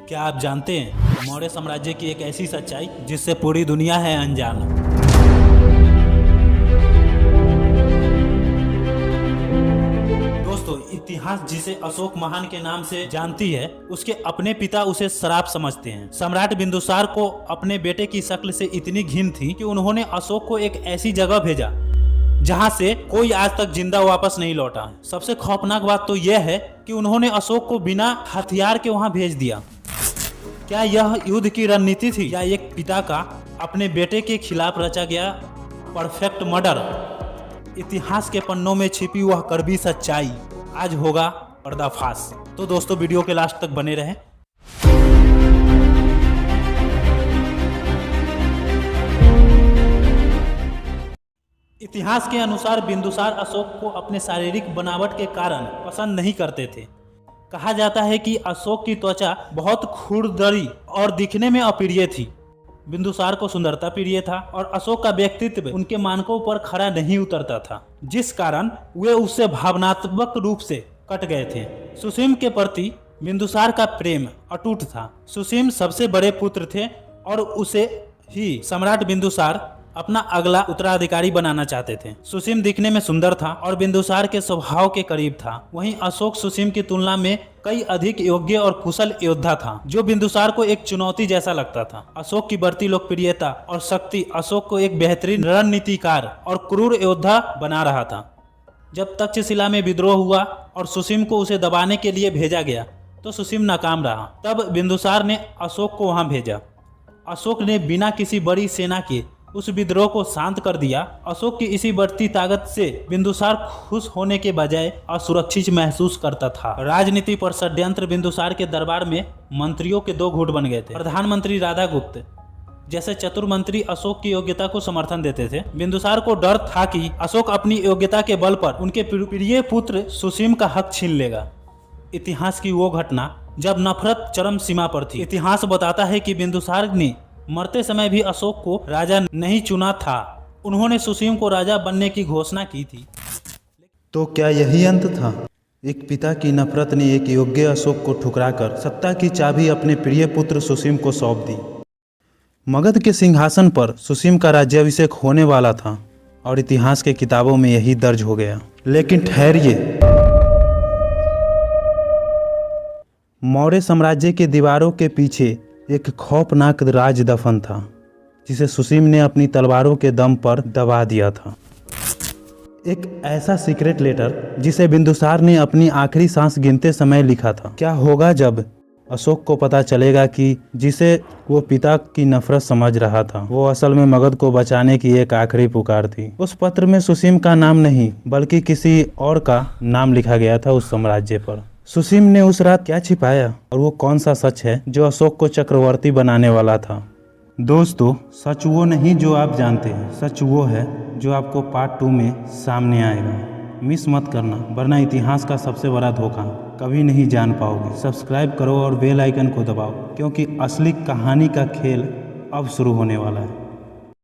क्या आप जानते हैं मौर्य साम्राज्य की एक ऐसी सच्चाई जिससे पूरी दुनिया है अनजान। दोस्तों, इतिहास जिसे अशोक महान के नाम से जानती है, उसके अपने पिता उसे श्राप समझते हैं। सम्राट बिंदुसार को अपने बेटे की शक्ल से इतनी घिन थी कि उन्होंने अशोक को एक ऐसी जगह भेजा जहां से कोई आज तक जिंदा वापस नहीं लौटा। सबसे खौफनाक बात तो यह है कि उन्होंने अशोक को बिना हथियार के वहां भेज दिया। क्या यह युद्ध की रणनीति थी या एक पिता का अपने बेटे के खिलाफ रचा गया परफेक्ट मर्डर? इतिहास के पन्नों में छिपी वह कड़वी सच्चाई आज होगा पर्दाफाश। तो दोस्तों, वीडियो के लास्ट तक बने रहें। इतिहास के अनुसार बिंदुसार अशोक को अपने शारीरिक बनावट के कारण पसंद नहीं करते थे। कहा जाता है कि अशोक की त्वचा बहुत खुरदरी और दिखने में अप्रिय थी। बिंदुसार को सुंदरता प्रिय था और अशोक का व्यक्तित्व उनके मानकों पर खरा नहीं उतरता था, जिस कारण वे उससे भावनात्मक रूप से कट गए थे। सुसीम के प्रति बिंदुसार का प्रेम अटूट था। सुसीम सबसे बड़े पुत्र थे और उसे ही सम्राट बिंदुसार अपना अगला उत्तराधिकारी बनाना चाहते थे। सुसीम दिखने में सुंदर था और बिंदुसार के स्वभाव के करीब था। वहीं अशोक सुसीम की तुलना में कई अधिक योग्य और कुशल योद्धा था, जो बिंदुसार को एक चुनौती जैसा लगता था। अशोक की बढ़ती लोकप्रियता और शक्ति अशोक को एक बेहतरीन रणनीतिकार और क्रूर योद्धा बना रहा था। जब तक्षशिला में विद्रोह हुआ और सुसीम को उसे दबाने के लिए भेजा गया तो सुसीम नाकाम रहा। तब बिंदुसार ने अशोक को वहां भेजा। अशोक ने बिना किसी बड़ी सेना के उस विद्रोह को शांत कर दिया। अशोक की इसी बढ़ती ताकत से बिंदुसार खुश होने के बजाय असुरक्षित महसूस करता था। राजनीति पर षड्यंत्र। बिंदुसार के दरबार में मंत्रियों के दो गुट बन गए थे। प्रधानमंत्री राधागुप्त जैसे चतुर मंत्री अशोक की योग्यता को समर्थन देते थे। बिंदुसार को डर था कि अशोक अपनी योग्यता के बल पर उनके प्रिय पुत्र सुसीम का हक छीन लेगा। इतिहास की वो घटना जब नफरत चरम सीमा पर थी। इतिहास बताता है कि बिंदुसार ने मरते समय भी अशोक को राजा नहीं चुना था। उन्होंने सुसीम को राजा बनने की घोषणा की थी। तो क्या यही अंत था? एक पिता की नफरत ने एक योग्य अशोक को ठुकराकर सत्ता की चाबी अपने प्रिय पुत्र सुसीम को सौंप दी। मगध के सिंहासन पर सुसीम का राज्याभिषेक होने वाला था और इतिहास के किताबों में यही दर्ज हो गया। लेकिन ठहरिए, मौर्य साम्राज्य के दीवारों के पीछे एक खौफनाक राज दफन था, जिसे सुसीम ने अपनी तलवारों के दम पर दबा दिया था। एक ऐसा सीक्रेट लेटर जिसे बिंदुसार ने अपनी आखिरी सांस गिनते समय लिखा था। क्या होगा जब अशोक को पता चलेगा कि जिसे वो पिता की नफरत समझ रहा था, वो असल में मगध को बचाने की एक आखिरी पुकार थी। उस पत्र में सुसीम का नाम नहीं बल्कि किसी और का नाम लिखा गया था उस साम्राज्य पर। सुसीम ने उस रात क्या छिपाया और वो कौन सा सच है जो अशोक को चक्रवर्ती बनाने वाला था? दोस्तों, सच वो नहीं जो आप जानते हैं, सच वो है जो आपको पार्ट 2 में सामने आएगा। मिस मत करना, वरना इतिहास का सबसे बड़ा धोखा कभी नहीं जान पाओगे। सब्सक्राइब करो और बेल आइकन को दबाओ, क्योंकि असली कहानी का खेल अब शुरू होने वाला है।